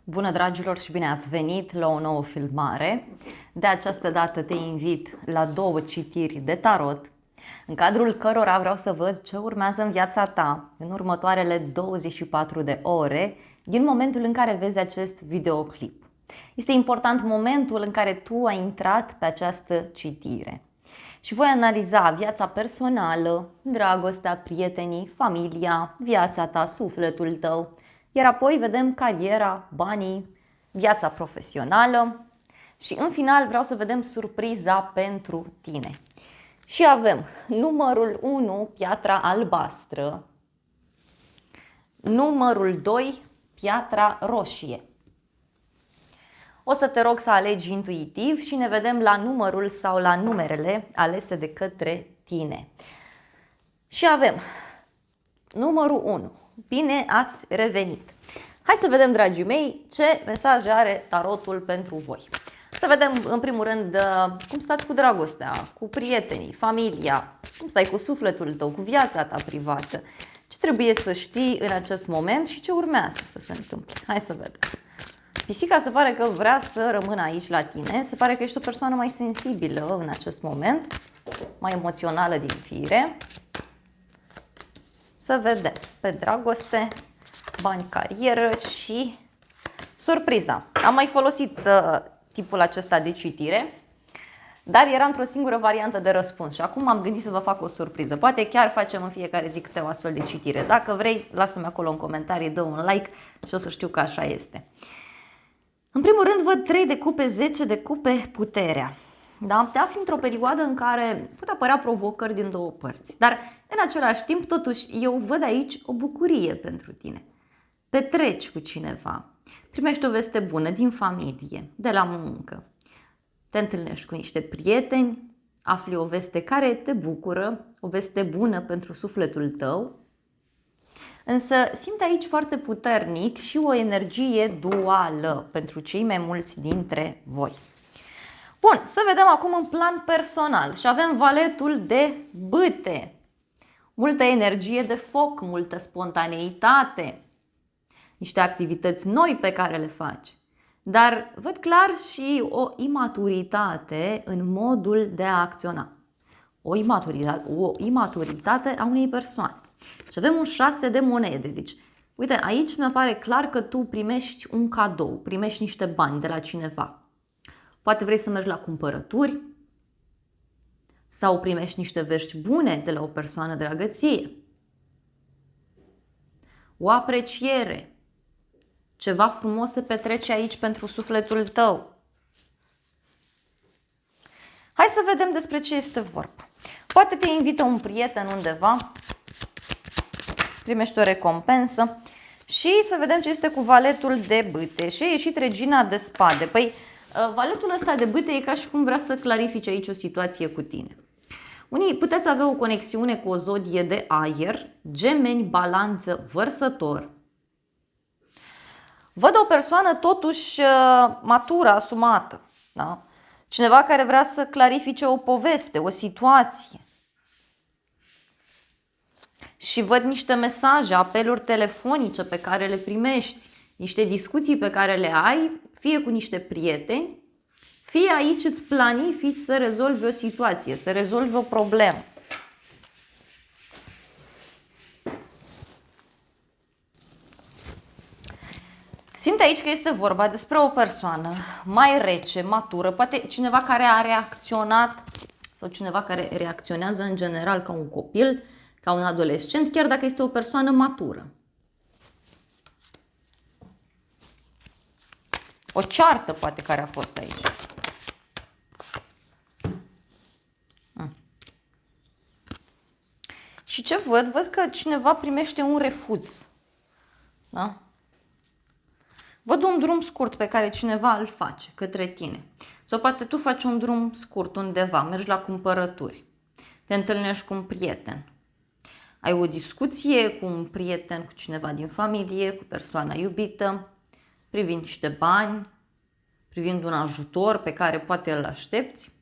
Bună dragilor și bine ați venit la o nouă filmare. De această dată te invit la două citiri de tarot, în cadrul cărora vreau să văd ce urmează în viața ta în următoarele 24 de ore din momentul în care vezi acest videoclip. Este important momentul în care tu ai intrat pe această citire. Și voi analiza viața personală, dragostea, prietenii, familia, viața ta, sufletul tău, iar apoi vedem cariera, banii, viața profesională și în final vreau să vedem surpriza pentru tine. Și avem numărul 1, piatra albastră, numărul 2, piatra roșie. O să te rog să alegi intuitiv și ne vedem la numărul sau la numerele alese de către tine. Și avem numărul 1. Bine ați revenit! Hai să vedem, dragii mei, ce mesaj are tarotul pentru voi. Să vedem, în primul rând, cum stați cu dragostea, cu prietenii, familia, cum stai cu sufletul tău, cu viața ta privată. Ce trebuie să știi în acest moment și ce urmează să se întâmple. Hai să vedem. Pisica se pare că vrea să rămână aici la tine, se pare că ești o persoană mai sensibilă în acest moment, mai emoțională din fire. Să vedem pe dragoste, bani, carieră și surpriza. Am mai folosit tipul acesta de citire, dar era într-o singură variantă de răspuns și acum am gândit să vă fac o surpriză. Poate chiar facem în fiecare zi câte o astfel de citire. Dacă vrei, lasă-mi acolo în comentarii, dă un like și o să știu că așa este. În primul rând văd 3 de cupe, 10 de cupe, puterea. Da? Te afli într-o perioadă în care pot apărea provocări din două părți, dar în același timp, totuși, eu văd aici o bucurie pentru tine. Petreci cu cineva, primești o veste bună din familie, de la muncă, te întâlnești cu niște prieteni, afli o veste care te bucură, o veste bună pentru sufletul tău, însă simt aici foarte puternic și o energie duală pentru cei mai mulți dintre voi. Bun, să vedem acum în plan personal și avem valetul de bâte. Multă energie de foc, multă spontaneitate, niște activități noi pe care le faci. Dar văd clar și o imaturitate în modul de a acționa. O imaturitate a unei persoane. Și avem un 6 de monede. Deci, uite, aici mi-apare clar că tu primești un cadou, primești niște bani de la cineva. Poate vrei să mergi la cumpărături sau primești niște vești bune de la o persoană dragăție. O apreciere. Ceva frumos se petrece aici pentru sufletul tău. Hai să vedem despre ce este vorba. Poate te invită un prieten undeva, primești o recompensă și să vedem ce este cu valetul de bâte. Și a ieșit regina de spade. Păi, valetul ăsta de bâte e ca și cum vrea să clarifice aici o situație cu tine. Unii puteți avea o conexiune cu o zodie de aer, Gemeni, Balanță, Vărsător. Văd o persoană totuși matură, asumată. Da? Cineva care vrea să clarifice o poveste, o situație. Și văd niște mesaje, apeluri telefonice pe care le primești, niște discuții pe care le ai, fie cu niște prieteni, fie aici îți planifici să rezolvi o situație, să rezolvi o problemă. Simt aici că este vorba despre o persoană mai rece, matură, poate cineva care a reacționat sau cineva care reacționează în general ca un copil, ca un adolescent, chiar dacă este o persoană matură. O ceartă poate care a fost aici. Și ce văd? Văd că cineva primește un refuz. Da? Văd un drum scurt pe care cineva îl face către tine. Sau poate tu faci un drum scurt undeva, mergi la cumpărături, te întâlnești cu un prieten. Ai o discuție cu un prieten, cu cineva din familie, cu persoana iubită, privind niște bani, privind un ajutor pe care poate îl aștepți.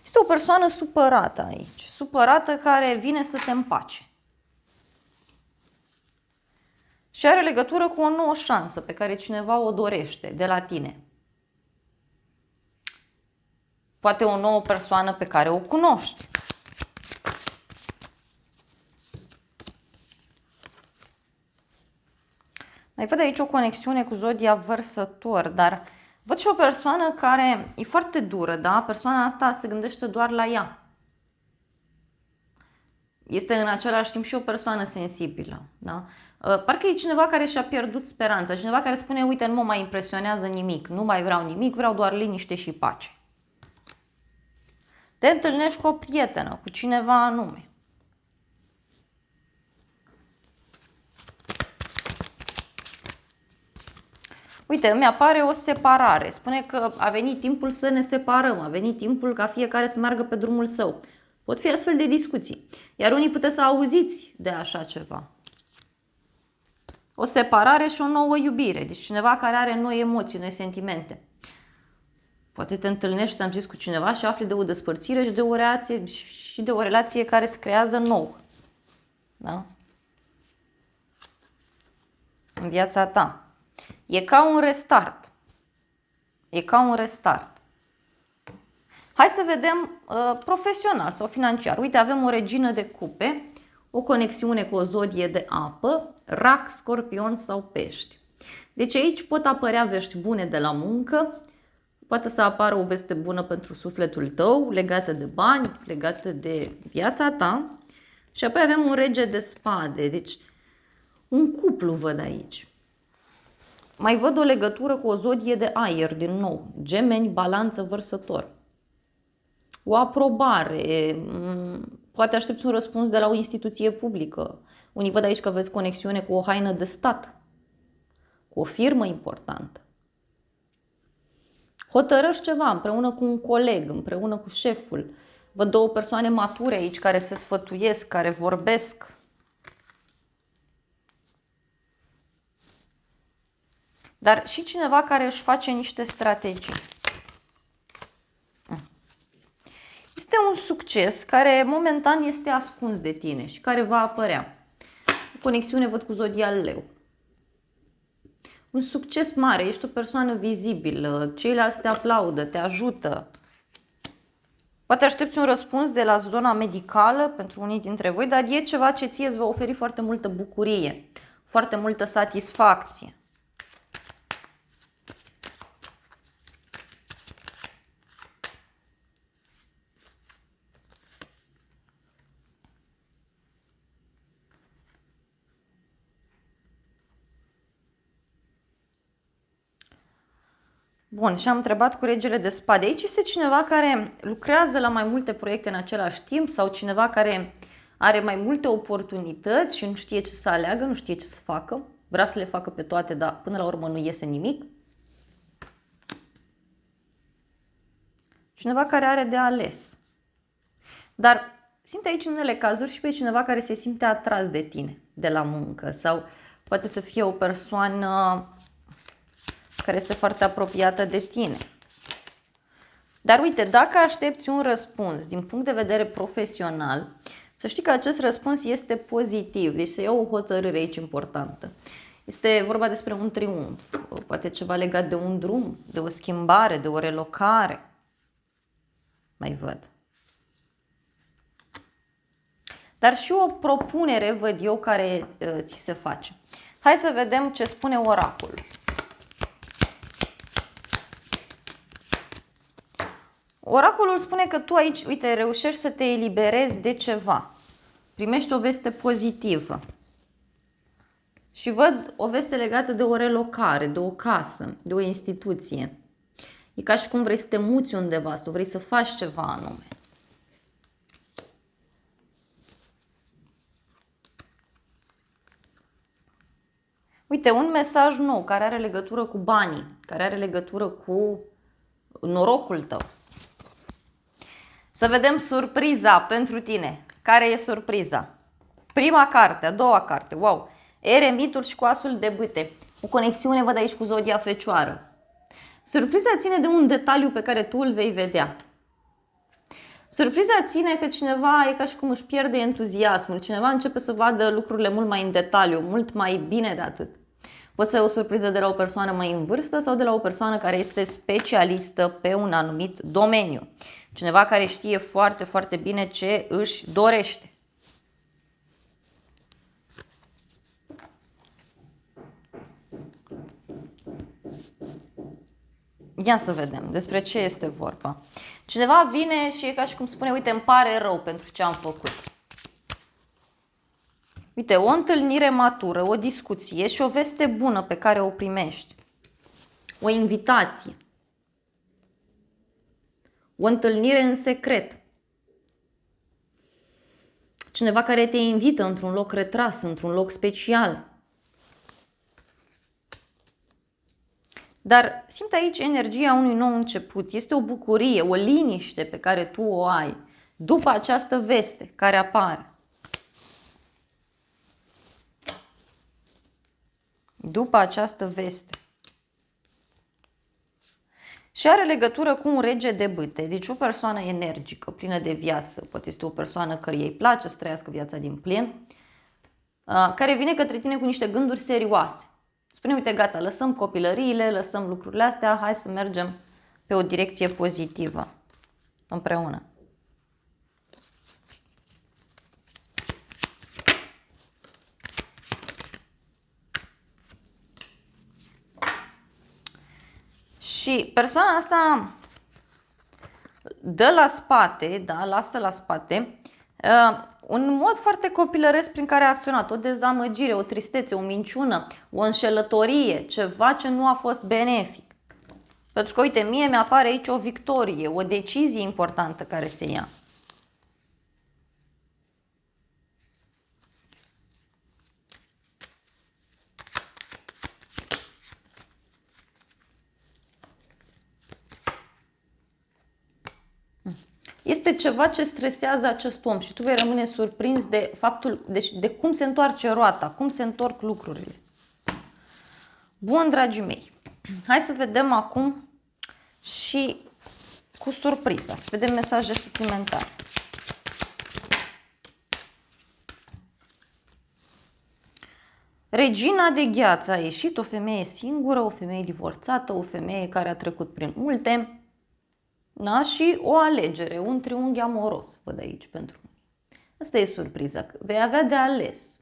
Este o persoană supărată aici, supărată care vine să te împace. și are legătură cu o nouă șansă pe care cineva o dorește de la tine. Poate o nouă persoană pe care o cunoști. Mai văd aici o conexiune cu zodia Vărsător, dar văd și o persoană care e foarte dură, da? Persoana asta se gândește doar la ea. Este în același timp și o persoană sensibilă, da? Parcă e cineva care și-a pierdut speranța, cineva care spune, uite, nu mă mai impresionează nimic, nu mai vreau nimic, vreau doar liniște și pace. Te întâlnești cu o prietenă, cu cineva anume. Uite, îmi apare o separare. Spune că a venit timpul să ne separăm, a venit timpul ca fiecare să meargă pe drumul său. Pot fi astfel de discuții. Iar unii puteți să auziți de așa ceva. O separare și o nouă iubire. Deci cineva care are noi emoții, noi sentimente. Poate te întâlnești, ți-am zis, cu cineva și afli de o despărțire și de o relație care se creează nou. Da? În viața ta. E ca un restart. E ca un restart. Hai să vedem profesional sau financiar. Uite, avem o regină de cupe, o conexiune cu o zodie de apă, rac, scorpion sau pești. Deci aici pot apărea vești bune de la muncă, poate să apară o veste bună pentru sufletul tău, legată de bani, legată de viața ta. Și apoi avem un rege de spade, deci un cuplu văd aici. Mai văd o legătură cu o zodie de aer din nou, Gemeni, Balanță, Vărsător. O aprobare, poate aștepți un răspuns de la o instituție publică. Unii văd aici că aveți conexiune cu o haină de stat, cu o firmă importantă. Hotărăști ceva împreună cu un coleg, împreună cu șeful. Văd două persoane mature aici care se sfătuiesc, care vorbesc. Dar și cineva care își face niște strategii. Este un succes care momentan este ascuns de tine și care va apărea. O conexiune văd cu zodia Leu. Un succes mare, ești o persoană vizibilă, ceilalți te aplaudă, te ajută. Poate aștepți un răspuns de la zona medicală pentru unii dintre voi, dar e ceva ce ție îți va oferi foarte multă bucurie, foarte multă satisfacție. Bun, și am întrebat cu regele de spade. Aici este cineva care lucrează la mai multe proiecte în același timp sau cineva care are mai multe oportunități și nu știe ce să aleagă, nu știe ce să facă. Vrea să le facă pe toate, dar până la urmă nu iese nimic. Cineva care are de ales. Dar simte aici în unele cazuri și pe cineva care se simte atras de tine, de la muncă. Sau poate să fie o persoană care este foarte apropiată de tine. Dar uite, dacă aștepți un răspuns din punct de vedere profesional, să știi că acest răspuns este pozitiv, deci se ia o hotărâre aici importantă. Este vorba despre un triumf, poate ceva legat de un drum, de o schimbare, de o relocare. Mai văd. Dar și o propunere văd eu care ți se face. Hai să vedem ce spune oracolul. Oracolul spune că tu aici, uite, reușești să te eliberezi de ceva. Primești o veste pozitivă. Și văd o veste legată de o relocare, de o casă, de o instituție. E ca și cum vrei să te muți undeva, sau vrei să faci ceva anume. Uite, un mesaj nou care are legătură cu banii, care are legătură cu norocul tău. Să vedem surpriza pentru tine. Care e surpriza? Prima carte, a doua carte, wow! Eremitul și cu asul de bâte. O conexiune văd aici cu zodia Fecioară. Surpriza ține de un detaliu pe care tu îl vei vedea. Surpriza ține că cineva e ca și cum își pierde entuziasmul, cineva începe să vadă lucrurile mult mai în detaliu, mult mai bine de atât. Poate să ai o surpriză de la o persoană mai în vârstă sau de la o persoană care este specialistă pe un anumit domeniu. Cineva care știe foarte, foarte bine ce își dorește. Ia să vedem despre ce este vorba. Cineva vine și e ca și cum spune, uite, îmi pare rău pentru ce am făcut. Uite, o întâlnire matură, o discuție și o veste bună pe care o primești. O invitație. O întâlnire în secret. Cineva care te invită într-un loc retras, într-un loc special. Dar simte aici energia unui nou început. Este o bucurie, o liniște pe care tu o ai după această veste care apare. După această veste. Și are legătură cu un rege de bâte, deci o persoană energică, plină de viață, poate este o persoană care îi place să trăiască viața din plin, care vine către tine cu niște gânduri serioase. Spune, uite, gata, lăsăm copilăriile, lăsăm lucrurile astea, hai să mergem pe o direcție pozitivă împreună. Și persoana asta dă la spate, da, lasă la spate un mod foarte copilăresc prin care a acționat, o dezamăgire, o tristețe, o minciună, o înșelătorie, ceva ce nu a fost benefic. Pentru că, uite, mie mi-apare aici o victorie, o decizie importantă care se ia. Este ceva ce stresează acest om și tu vei rămâne surprins de faptul, de cum se întoarce roata, cum se întorc lucrurile. Bun, dragii mei, hai să vedem acum și cu surpriza, să vedem mesaje suplimentare. Regina de gheață a ieșit, o femeie singură, o femeie divorțată, o femeie care a trecut prin multe. Da? Și o alegere, un triunghi amoros, văd aici pentru mine. Asta e surpriza, vei avea de ales.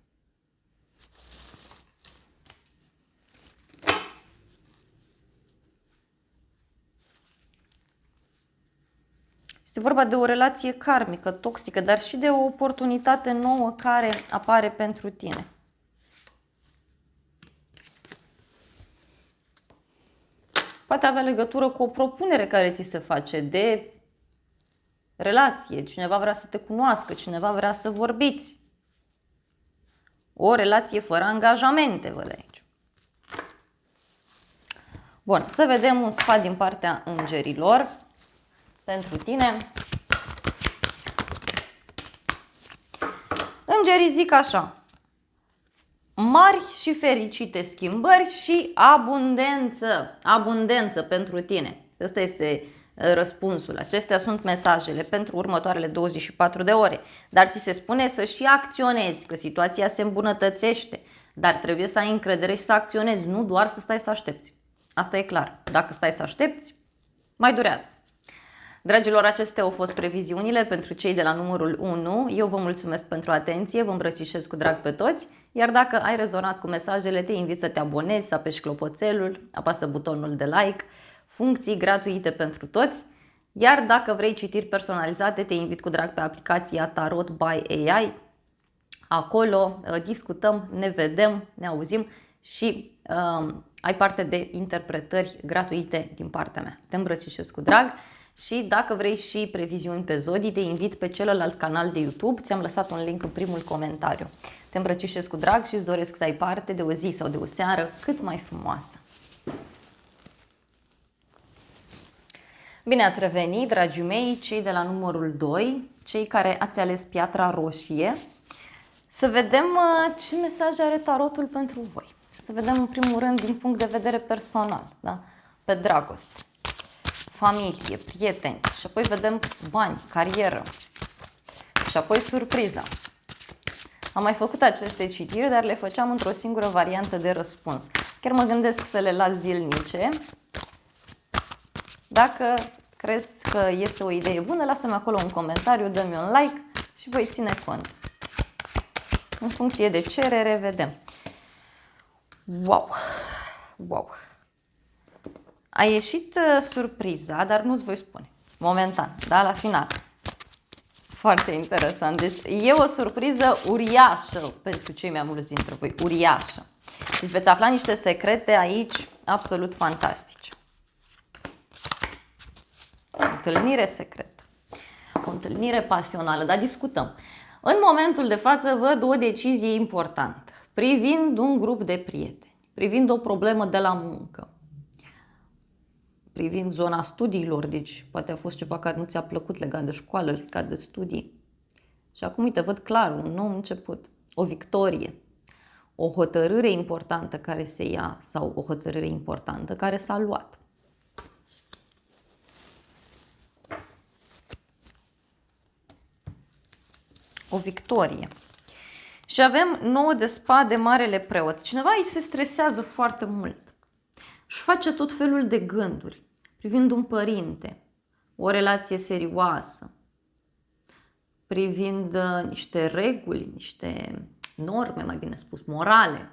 Este vorba de o relație karmică, toxică, dar și de o oportunitate nouă care apare pentru tine. Poate avea legătură cu o propunere care ți se face de relație. Cineva vrea să te cunoască, cineva vrea să vorbiți. O relație fără angajamente, văd aici. Bun, să vedem un sfat din partea îngerilor pentru tine. Îngerii zic așa: mari și fericite schimbări și abundență. Abundență pentru tine. Ăsta este răspunsul. Acestea sunt mesajele pentru următoarele 24 de ore. Dar ți se spune să și acționezi, că situația se îmbunătățește. Dar trebuie să ai încredere și să acționezi, nu doar să stai să aștepți. Asta e clar. Dacă stai să aștepți, mai durează. Dragilor, acestea au fost previziunile pentru cei de la numărul 1. Eu vă mulțumesc pentru atenție, vă îmbrățișez cu drag pe toți, iar dacă ai rezonat cu mesajele, te invit să te abonezi, să apeși clopoțelul, apasă butonul de like, funcții gratuite pentru toți, iar dacă vrei citiri personalizate, te invit cu drag pe aplicația Tarot by AI. Acolo discutăm, ne vedem, ne auzim și ai parte de interpretări gratuite din partea mea. Te îmbrățișez cu drag. Și dacă vrei și previziuni pe zodii, te invit pe celălalt canal de YouTube. Ți-am lăsat un link în primul comentariu. Te îmbrățișez cu drag și îți doresc să ai parte de o zi sau de o seară cât mai frumoasă. Bine ați revenit, dragii mei, cei de la numărul 2, cei care ați ales piatra roșie. Să vedem ce mesaj are tarotul pentru voi. Să vedem în primul rând din punct de vedere personal, da? Pe dragoste. familie, prieteni. Și apoi vedem bani, carieră. Și apoi surpriza. Am mai făcut aceste citiri, dar le făceam într-o singură variantă de răspuns. Chiar mă gândesc să le las zilnice. Dacă crezi că este o idee bună, lasă-mi acolo un comentariu, dă-mi un like și voi ține cont. În funcție de cerere, vedem. Wow! Wow! A ieșit surpriza, dar nu-ți voi spune. Momentan, da? La final. Foarte interesant. Deci e o surpriză uriașă pentru cei mai mulți dintre voi. Uriașă. Deci veți afla niște secrete aici absolut fantastice. O întâlnire secretă. O întâlnire pasională, dar discutăm. În momentul de față văd o decizie importantă privind un grup de prieteni, privind o problemă de la muncă, privind zona studiilor, deci poate a fost ceva care nu ți-a plăcut legat de școală, legat de studii. Și acum, uite, văd clar un nou început, o victorie, o hotărâre importantă care se ia sau o hotărâre importantă care s-a luat. O victorie. Și avem 9 de spade, marele preot. Cineva îi se stresează foarte mult. Și face tot felul de gânduri privind un părinte, o relație serioasă, privind niște reguli, niște norme, mai bine spus, morale.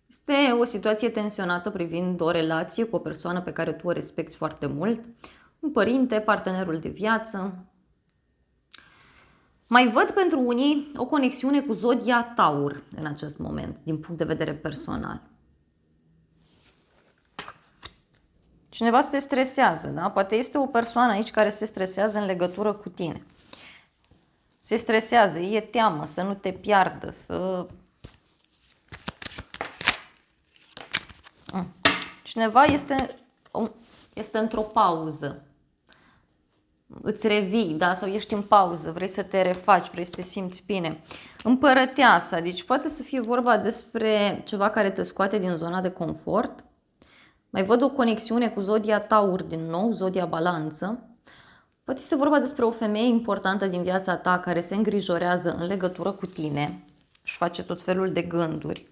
Este o situație tensionată privind o relație cu o persoană pe care tu o respecti foarte mult, un părinte, partenerul de viață. Mai văd pentru unii o conexiune cu zodia Taur în acest moment, din punct de vedere personal. Cineva se stresează, da? Poate este o persoană aici care se stresează în legătură cu tine. Se stresează, e teamă să nu te piardă, să... Cineva este într-o pauză. Îți revii, da? Sau ești în pauză, vrei să te refaci, vrei să te simți bine. Împărăteasa, deci poate să fie vorba despre ceva care te scoate din zona de confort. Mai văd o conexiune cu zodia Taur din nou, zodia Balanță. Poate este vorba despre o femeie importantă din viața ta care se îngrijorează în legătură cu tine, își face tot felul de gânduri.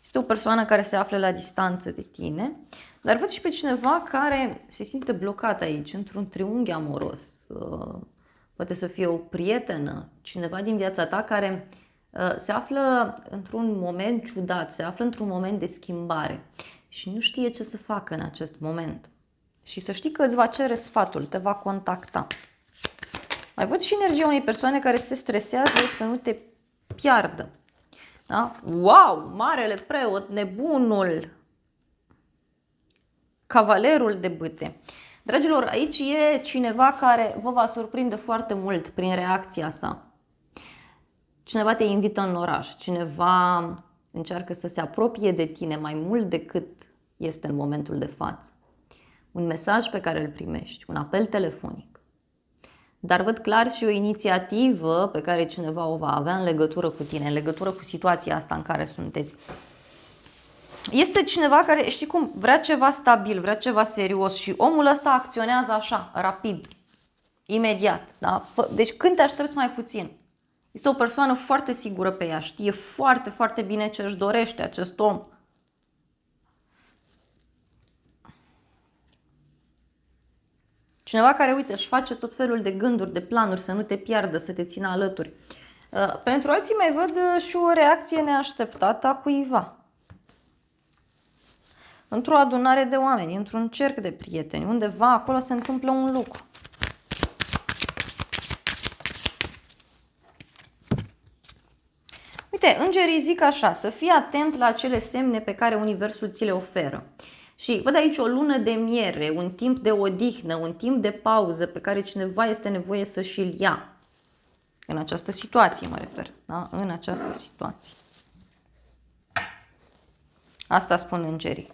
Este o persoană care se află la distanță de tine, dar văd și pe cineva care se simte blocat aici, într-un triunghi amoros. Poate să fie o prietenă, cineva din viața ta care se află într-un moment ciudat, se află într-un moment de schimbare și nu știe ce să facă în acest moment. Și să știi că îți va cere sfatul, te va contacta. Mai văd și energia unei persoane care se stresează să nu te piardă. Da? Wow! Marele preot, nebunul, cavalerul de bâte. Dragilor, aici e cineva care vă va surprinde foarte mult prin reacția sa. Cineva te invită în oraș, cineva încearcă să se apropie de tine mai mult decât este în momentul de față. Un mesaj pe care îl primești, un apel telefonic. Dar văd clar și o inițiativă pe care cineva o va avea în legătură cu tine, în legătură cu situația asta în care sunteți. Este cineva care, știi cum, vrea ceva stabil, vrea ceva serios și omul ăsta acționează așa, rapid, imediat. Da? Deci când te aștepți mai puțin. Este o persoană foarte sigură pe ea, știe foarte, foarte bine ce își dorește acest om. Cineva care, uite, își face tot felul de gânduri, de planuri, să nu te piardă, să te țină alături. Pentru alții mai văd și o reacție neașteptată a cuiva. Într-o adunare de oameni, într-un cerc de prieteni, undeva acolo se întâmplă un lucru. Uite, îngerii zic așa, să fii atent la acele semne pe care Universul ți le oferă. Și văd aici o lună de miere, un timp de odihnă, un timp de pauză pe care cineva este nevoie să și-l ia. În această situație mă refer, da? În această situație. Asta spun îngerii.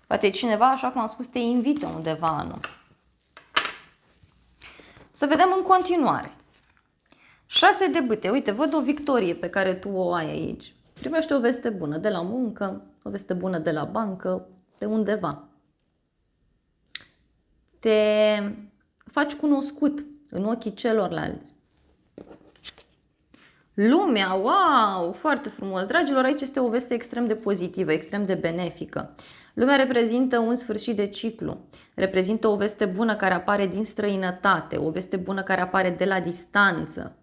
Poate cineva, așa cum am spus, te invită undeva anume. Să vedem în continuare. 6 de bâte. Uite, văd o victorie pe care tu o ai aici. Primești o veste bună de la muncă, o veste bună de la bancă, de undeva. Te faci cunoscut în ochii celorlalți. Lumea, wow, foarte frumos. Dragilor, aici este o veste extrem de pozitivă, extrem de benefică. Lumea reprezintă un sfârșit de ciclu, reprezintă o veste bună care apare din străinătate, o veste bună care apare de la distanță.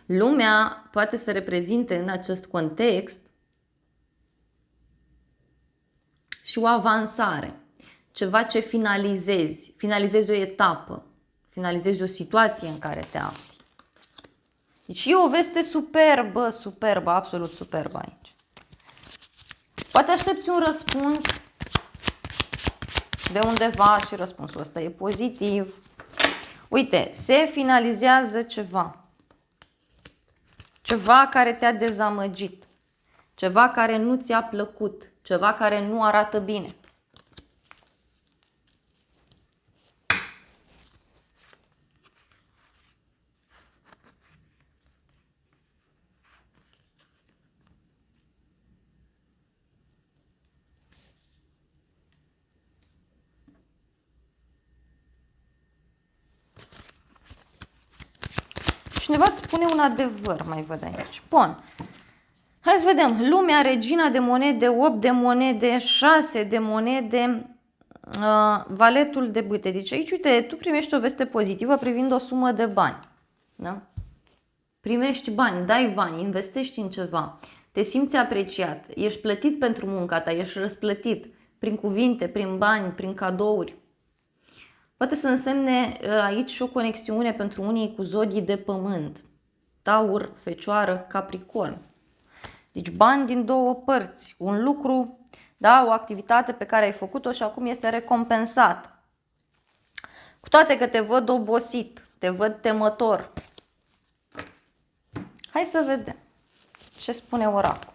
Lumea poate să reprezinte în acest context și o avansare, ceva ce finalizezi o etapă, finalizezi o situație în care te afli. Deci e o veste superbă, superbă, absolut superbă aici. Poate aștepți un răspuns de undeva și răspunsul ăsta e pozitiv. Uite, se finalizează ceva. Ceva care te-a dezamăgit. Ceva care nu ți-a plăcut. Ceva care nu arată bine. Cineva îți spune un adevăr, mai văd aici. Bun. Hai să vedem. Lumea, regina de monede, 8 de monede, 6 de monede, valetul de bâte. Deci aici, uite, tu primești o veste pozitivă privind o sumă de bani. Da? Primești bani, dai bani, investești în ceva. Te simți apreciat, ești plătit pentru munca ta, ești răsplătit prin cuvinte, prin bani, prin cadouri. Poate să însemne aici și o conexiune pentru unii cu zodii de pământ. Taur, Fecioară, Capricorn. Deci bani din două părți. Un lucru, da, o activitate pe care ai făcut-o și acum este recompensat. Cu toate că te văd obosit, te văd temător. Hai să vedem ce spune oracolul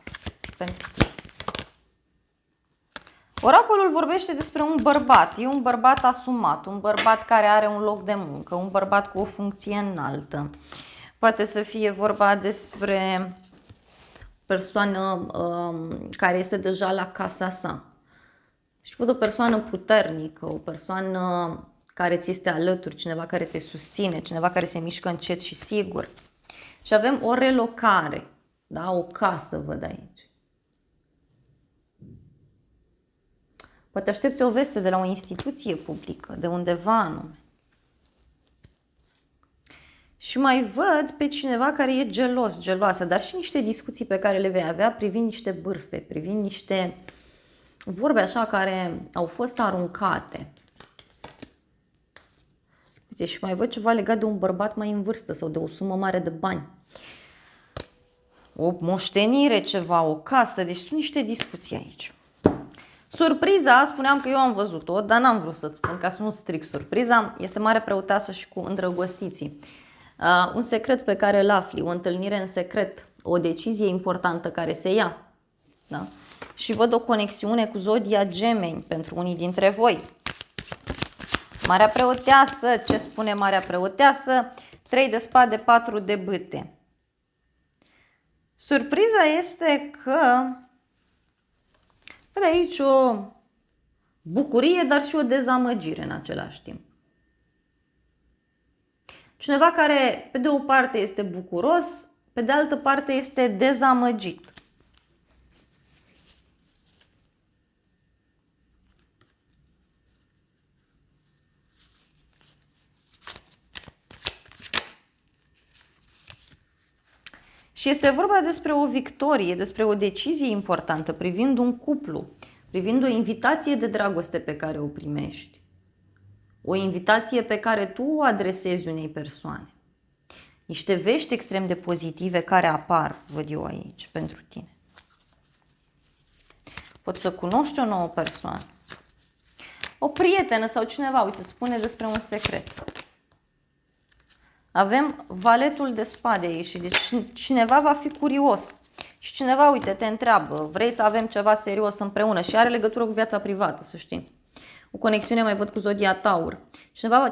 pentru tine. Oracolul vorbește despre un bărbat. E un bărbat asumat, un bărbat care are un loc de muncă, un bărbat cu o funcție înaltă. Poate să fie vorba despre persoană care este deja la casa sa. Și văd o persoană puternică, o persoană care ți este alături, cineva care te susține, cineva care se mișcă încet și sigur. Și avem o relocare, da? O casă văd aici. Poate aștepți o veste de la o instituție publică, de undeva anume. Și mai văd pe cineva care e gelos, geloasă, dar și niște discuții pe care le vei avea privind niște bârfe, privind niște vorbe așa care au fost aruncate. Uite, și mai văd ceva legat de un bărbat mai în vârstă sau de o sumă mare de bani. O moștenire, ceva, o casă, deci sunt niște discuții aici. Surpriza, spuneam că eu am văzut-o, dar n-am vrut să-ți spun ca să nu stric surpriza, este mare preoteasă și cu îndrăgostiții. Un secret pe care îl afli, o întâlnire în secret, o decizie importantă care se ia. Da? Și văd o conexiune cu zodia Gemeni pentru unii dintre voi. Marea preoteasă, ce spune Marea preoteasă? 3 de spade, 4 de bâte. Surpriza este că văd aici o bucurie, dar și o dezamăgire în același timp. Cineva care, pe de o parte, este bucuros, pe de altă parte, este dezamăgit. Și este vorba despre o victorie, despre o decizie importantă privind un cuplu, privind o invitație de dragoste pe care o primești. O invitație pe care tu o adresezi unei persoane. Niște vești extrem de pozitive care apar, văd eu aici, pentru tine. Poți să cunoști o nouă persoană. O prietenă sau cineva, uite, îți spune despre un secret. Avem valetul de spade aici, deci cineva va fi curios. Și cineva, uite, te întreabă, vrei să avem ceva serios împreună și are legătură cu viața privată, să știi. O conexiune mai văd cu zodia Taur.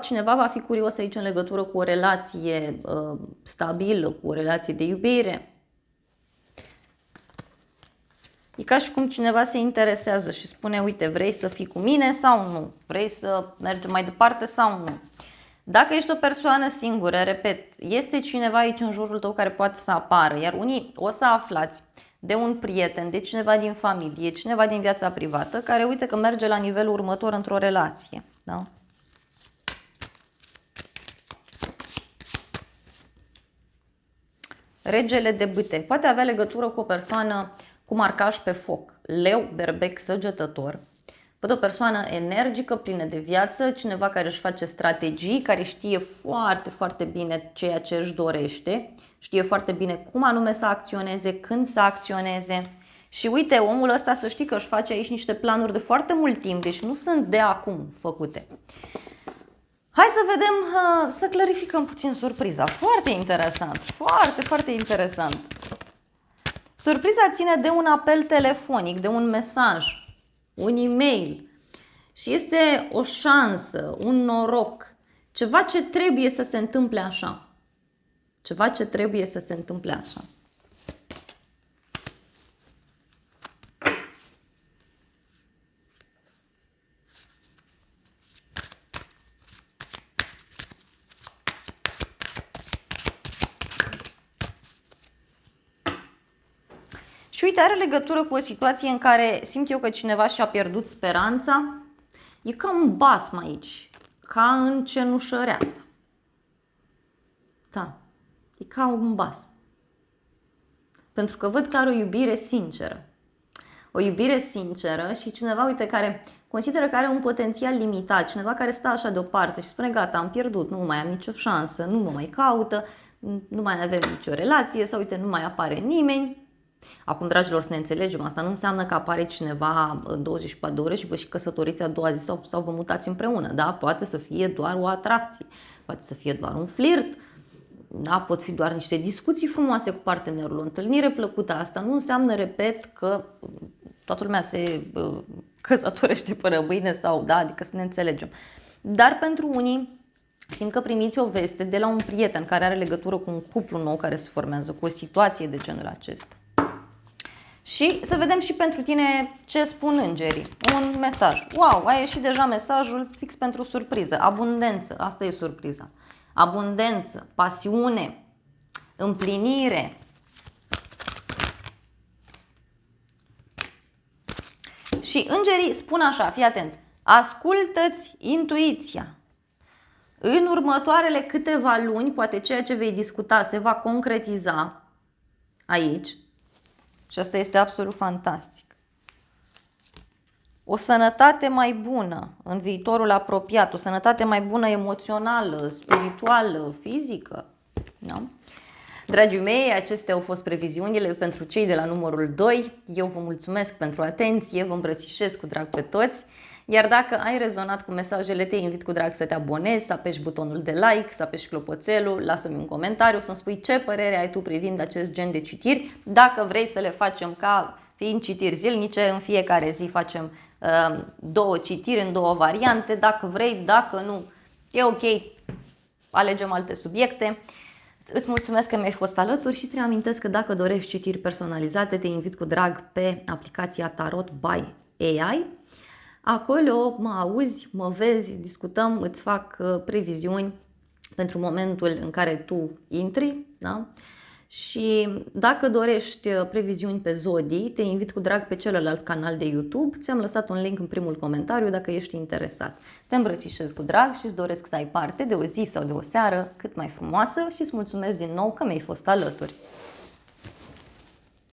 Cineva va fi curios aici în legătură cu o relație stabilă, cu o relație de iubire. E ca și cum cineva se interesează și spune, uite, vrei să fii cu mine sau nu? Vrei să mergem mai departe sau nu? Dacă ești o persoană singură, repet, este cineva aici în jurul tău care poate să apară, iar unii o să aflați de un prieten, de cineva din familie, cineva din viața privată, care uite că merge la nivelul următor într-o relație. Da? Regele de bâte poate avea legătură cu o persoană cu marcaj pe foc, leu, berbec, săgetător. Văd o persoană energică, plină de viață, cineva care își face strategii, care știe foarte, foarte bine ceea ce își dorește, știe foarte bine cum anume să acționeze, când să acționeze. Și uite, omul ăsta să știi că își face aici niște planuri de foarte mult timp, deci nu sunt de acum făcute. Hai să vedem, să clarificăm puțin surpriza. Foarte interesant, foarte, foarte interesant. Surpriza ține de un apel telefonic, de un mesaj, un e-mail și este o șansă, un noroc, ceva ce trebuie să se întâmple așa. Ceva ce trebuie să se întâmple așa. Și uite, are legătură cu o situație în care simt eu că cineva și-a pierdut speranța. E ca un basm aici, ca în cenușăreasa. Da, e ca un basm. Pentru că văd clar o iubire sinceră. O iubire sinceră și cineva, uite, care consideră că are un potențial limitat, cineva care stă așa deoparte și spune gata, am pierdut, nu mai am nicio șansă, nu mă mai caută, nu mai avem nicio relație sau uite, nu mai apare nimeni. Acum, dragilor, să ne înțelegem, asta nu înseamnă că apare cineva 24 de ore și vă și căsătoriți a doua zi sau vă mutați împreună, da? Poate să fie doar o atracție, poate să fie doar un flirt, da? Pot fi doar niște discuții frumoase cu partenerul, o întâlnire plăcută. Asta nu înseamnă, repet, că toată lumea se căsătorește până mâine sau, da? Adică să ne înțelegem. Dar pentru unii simt că primiți o veste de la un prieten care are legătură cu un cuplu nou care se formează, cu o situație de genul acesta. Și să vedem și pentru tine ce spun îngerii. Un mesaj. Wow, a ieșit deja mesajul fix pentru surpriză. Abundență, asta e surpriza. Abundență, pasiune, împlinire. Și îngerii spun așa, fii atent. Ascultă-ți intuiția. În următoarele câteva luni, poate ceea ce vei discuta se va concretiza aici. Și asta este absolut fantastic. O sănătate mai bună în viitorul apropiat, o sănătate mai bună emoțională, spirituală, fizică. Da? Dragii mei, acestea au fost previziunile pentru cei de la numărul 2. Eu vă mulțumesc pentru atenție, vă îmbrățișez cu drag pe toți. Iar dacă ai rezonat cu mesajele, te invit cu drag să te abonezi, să apeși butonul de like, să apeși clopoțelul, lasă-mi un comentariu să-mi spui ce părere ai tu privind acest gen de citiri. Dacă vrei să le facem ca fiind citiri zilnice, în fiecare zi facem 2 citiri în 2 variante, dacă vrei, dacă nu, e ok, alegem alte subiecte. Îți mulțumesc că mi-ai fost alături și te reamintesc că dacă dorești citiri personalizate, te invit cu drag pe aplicația Tarot by AI. Acolo mă auzi, mă vezi, discutăm, îți fac previziuni pentru momentul în care tu intri, da? Și dacă dorești previziuni pe zodii, te invit cu drag pe celălalt canal de YouTube. Ți-am lăsat un link în primul comentariu dacă ești interesat. Te îmbrățișez cu drag și îți doresc să ai parte de o zi sau de o seară cât mai frumoasă și îți mulțumesc din nou că mi-ai fost alături.